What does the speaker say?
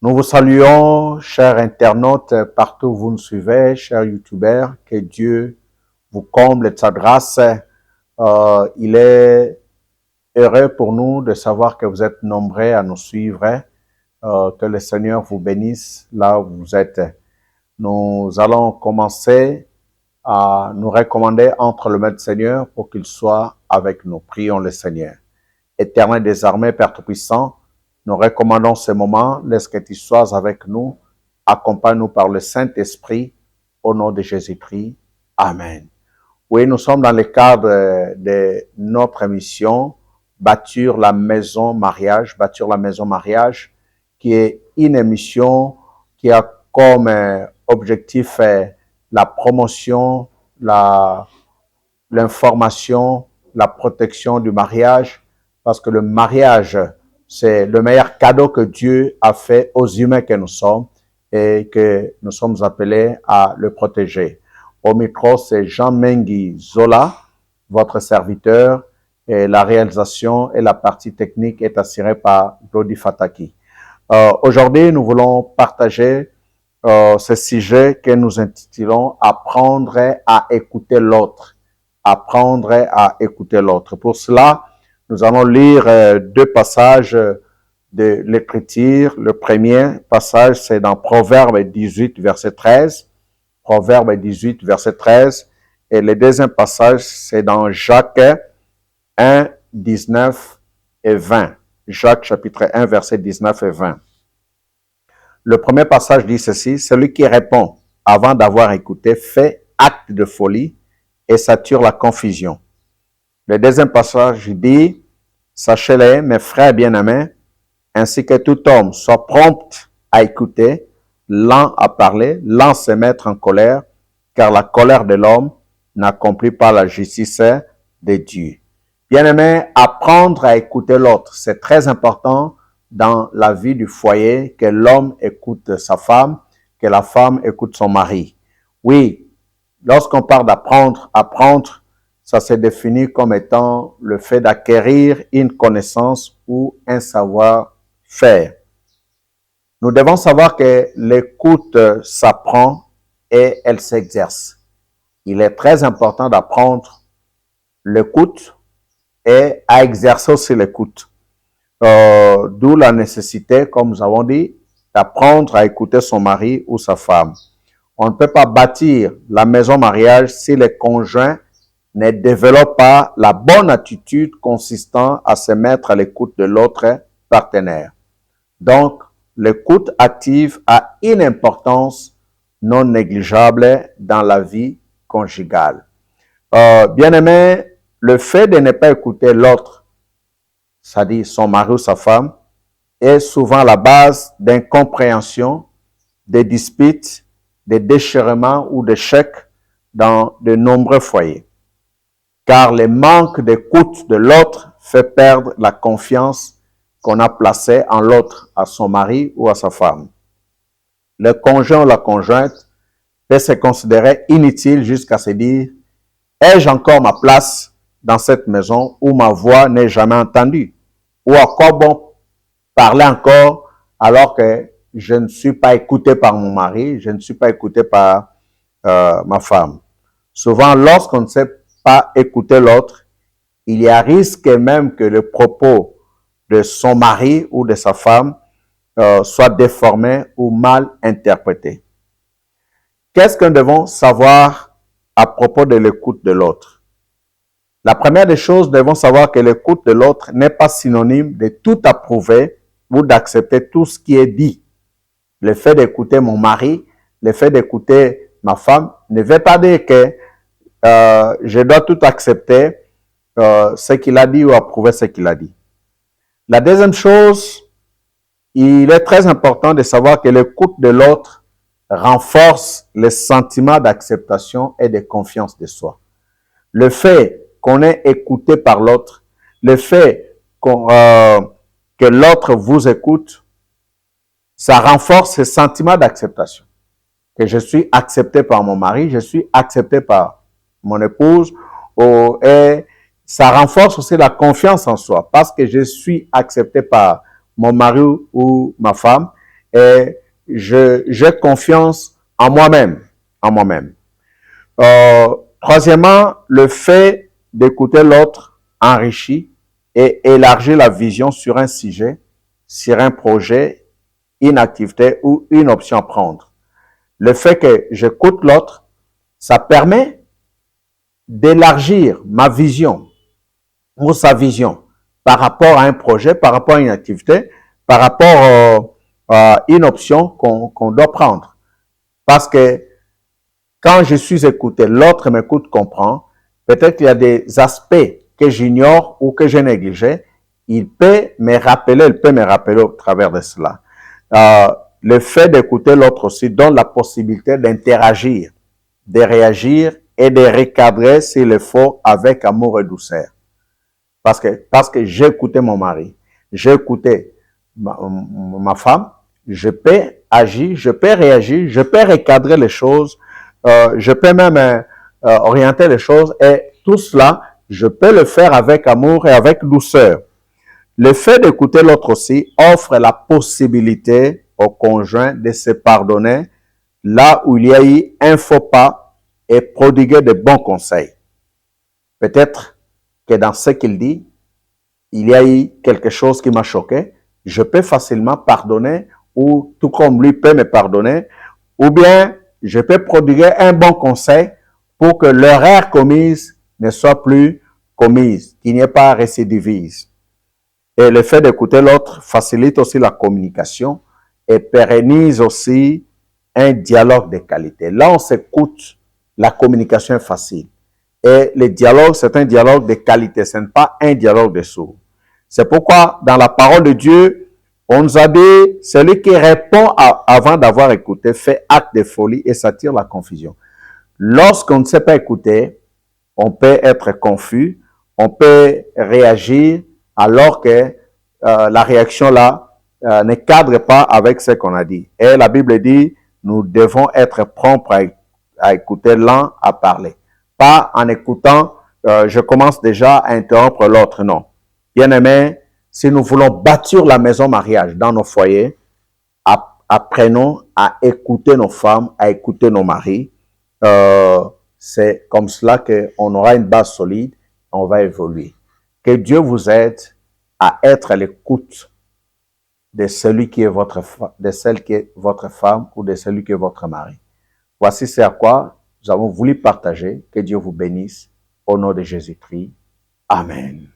Nous vous saluons, chers internautes, partout où vous nous suivez, chers youtubeurs, que Dieu vous comble de sa grâce. Il est heureux pour nous de savoir que vous êtes nombreux à nous suivre. Que le Seigneur vous bénisse là où vous êtes. Nous allons commencer à nous recommander entre le maître Seigneur pour qu'il soit avec nous. Prions le Seigneur. Éternel des armées, Père Tout-Puissant, nous recommandons ce moment. Laisse que tu sois avec nous. Accompagne-nous par le Saint-Esprit. Au nom de Jésus-Christ. Amen. Oui, nous sommes dans le cadre de notre émission Bâtir la maison mariage. Bâtir la maison mariage, qui est une émission qui a comme objectif la promotion, l'information, la protection du mariage, parce que le mariage, c'est le meilleur cadeau que Dieu a fait aux humains que nous sommes et que nous sommes appelés à le protéger. Au micro, c'est Jean Mengui Zola, votre serviteur, et la réalisation et la partie technique est assurée par Glody Fataki. Aujourd'hui, nous voulons partager ce sujet que nous intitulons « Apprendre à écouter l'autre ». Apprendre à écouter l'autre. Pour cela, nous allons lire deux passages de l'Écriture. Le premier passage, c'est dans Proverbe 18, verset 13. Proverbe 18, verset 13. Et le deuxième passage, c'est dans Jacques 1, 19 et 20. Jacques chapitre 1, verset 19 et 20. Le premier passage dit ceci: celui qui répond avant d'avoir écouté fait acte de folie et sature la confusion. Le deuxième passage dit: sachez-le, mes frères bien-aimés, ainsi que tout homme soit prompt à écouter, lent à parler, lent à se mettre en colère, car la colère de l'homme n'accomplit pas la justice de Dieu. Bien-aimés, apprendre à écouter l'autre, c'est très important dans la vie du foyer, que l'homme écoute sa femme, que la femme écoute son mari. Oui, lorsqu'on parle d'apprendre, apprendre, ça se définit comme étant le fait d'acquérir une connaissance ou un savoir-faire. Nous devons savoir que l'écoute s'apprend et elle s'exerce. Il est très important d'apprendre l'écoute et à exercer aussi l'écoute. D'où la nécessité, comme nous avons dit, d'apprendre à écouter son mari ou sa femme. On ne peut pas bâtir la maison mariage si les conjoints ne développent pas la bonne attitude consistant à se mettre à l'écoute de l'autre partenaire. Donc, l'écoute active a une importance non négligeable dans la vie conjugale. Bien-aimé, le fait de ne pas écouter l'autre, c'est-à-dire son mari ou sa femme, est souvent la base d'incompréhension, de disputes, de déchirements ou d'échecs dans de nombreux foyers. Car le manque d'écoute de l'autre fait perdre la confiance qu'on a placée en l'autre, à son mari ou à sa femme. Le conjoint ou la conjointe peut se considérer inutile jusqu'à se dire: ai-je encore ma place dans cette maison où ma voix n'est jamais entendue? Ou à quoi bon parler encore alors que je ne suis pas écouté par mon mari, je ne suis pas écouté par ma femme. Souvent, lorsqu'on ne sait pas écouter l'autre, il y a risque même que le propos de son mari ou de sa femme soit déformé ou mal interprété. Qu'est-ce que nous devons savoir à propos de l'écoute de l'autre? La première des choses, nous devons savoir que l'écoute de l'autre n'est pas synonyme de tout approuver ou d'accepter tout ce qui est dit. Le fait d'écouter mon mari, le fait d'écouter ma femme, ne veut pas dire que je dois tout accepter ce qu'il a dit ou approuver ce qu'il a dit. La deuxième chose, il est très important de savoir que l'écoute de l'autre renforce le sentiment d'acceptation et de confiance de soi. Le fait qu'on est écouté par l'autre, le fait que l'autre vous écoute, ça renforce ce sentiment d'acceptation. Que je suis accepté par mon mari, je suis accepté par mon épouse, et ça renforce aussi la confiance en soi, parce que je suis accepté par mon mari ou ma femme, et j'ai confiance en moi-même, en moi-même. Troisièmement, le fait d'écouter l'autre enrichit et élargit la vision sur un sujet, sur un projet, une activité ou une option à prendre. Le fait que j'écoute l'autre, ça permet d'élargir ma vision ou sa vision par rapport à un projet, par rapport à une activité, par rapport à une option qu'on doit prendre. Parce que quand je suis écouté, l'autre m'écoute, comprend, peut-être qu'il y a des aspects que j'ignore ou que j'ai négligés, il peut me rappeler au travers de cela. Le fait d'écouter l'autre aussi donne la possibilité d'interagir, de réagir et de recadrer s'il le faut avec amour et douceur. Parce que j'ai écouté mon mari, j'ai écouté ma femme, je peux agir, je peux réagir, je peux recadrer les choses, je peux même orienter les choses et tout cela, je peux le faire avec amour et avec douceur. Le fait d'écouter l'autre aussi offre la possibilité au conjoint de se pardonner là où il y a eu un faux pas et prodiguer de bons conseils. Peut-être que dans ce qu'il dit, il y a eu quelque chose qui m'a choqué, je peux facilement pardonner ou tout comme lui peut me pardonner, ou bien je peux prodiguer un bon conseil pour que l'erreur commise ne soit plus commise, qu'il n'y ait pas récidivisme. Et le fait d'écouter l'autre facilite aussi la communication et pérennise aussi un dialogue de qualité. Là, on s'écoute, la communication est facile. Et le dialogue, c'est un dialogue de qualité, ce n'est pas un dialogue de sourds. C'est pourquoi, dans la parole de Dieu, on nous a dit, celui qui répond avant d'avoir écouté fait acte de folie et s'attire la confusion. Lorsqu'on ne sait pas écouter, on peut être confus, on peut réagir alors que la réaction là ne cadre pas avec ce qu'on a dit. Et la Bible dit, nous devons être prompts à écouter l'un, à parler. Pas en écoutant, je commence déjà à interrompre l'autre, non. Bien-aimés, si nous voulons bâtir la maison mariage dans nos foyers, apprenons à écouter nos femmes, à écouter nos maris. C'est comme cela qu'on aura une base solide, on va évoluer. Que Dieu vous aide à être à l'écoute de celui qui est de celle qui est votre femme ou de celui qui est votre mari. Voici ce à quoi nous avons voulu partager. Que Dieu vous bénisse. Au nom de Jésus-Christ. Amen.